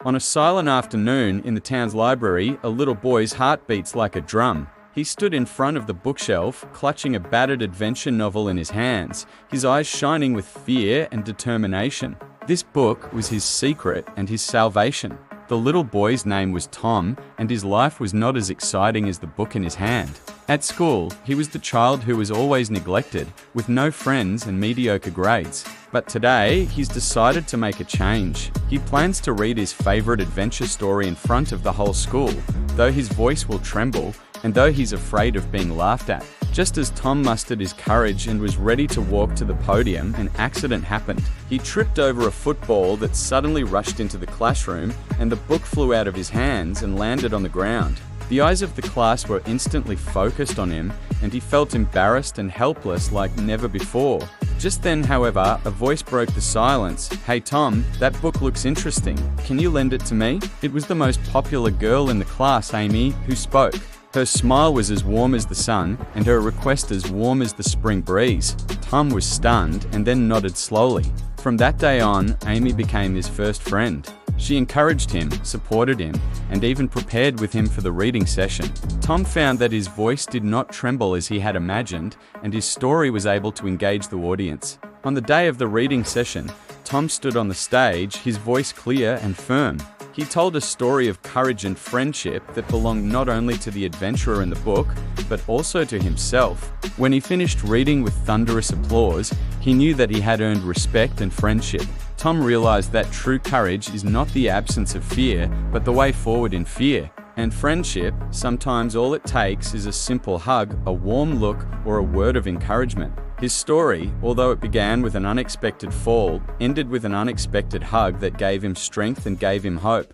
On a silent afternoon in the town's library, a little boy's heart beats like a drum. He stood in front of the bookshelf, clutching a battered adventure novel in his hands, his eyes shining with fear and determination. This book was his secret and his salvation. The little boy's name was Tom, and his life was not as exciting as the book in his hand. At school, he was the child who was always neglected, with no friends and mediocre grades. But today, he's decided to make a change. He plans to read his favorite adventure story in front of the whole school, though his voice will tremble, and though he's afraid of being laughed at. Just as Tom mustered his courage and was ready to walk to the podium, an accident happened. He tripped over a football that suddenly rushed into the classroom, and the book flew out of his hands and landed on the ground. The eyes of the class were instantly focused on him, and he felt embarrassed and helpless like never before. Just then, however, a voice broke the silence. "Hey Tom, that book looks interesting. Can you lend it to me?" It was the most popular girl in the class, Amy, who spoke. Her smile was as warm as the sun, and her request as warm as the spring breeze. Tom was stunned and then nodded slowly. From that day on, Amy became his first friend. She encouraged him, supported him, and even prepared with him for the reading session. Tom found that his voice did not tremble as he had imagined, and his story was able to engage the audience. On the day of the reading session, Tom stood on the stage, his voice clear and firm. He told a story of courage and friendship that belonged not only to the adventurer in the book, but also to himself. When he finished reading with thunderous applause, he knew that he had earned respect and friendship. Tom realized that true courage is not the absence of fear, but the way forward in fear. And friendship, sometimes all it takes is a simple hug, a warm look, or a word of encouragement. His story, although it began with an unexpected fall, ended with an unexpected hug that gave him strength and gave him hope.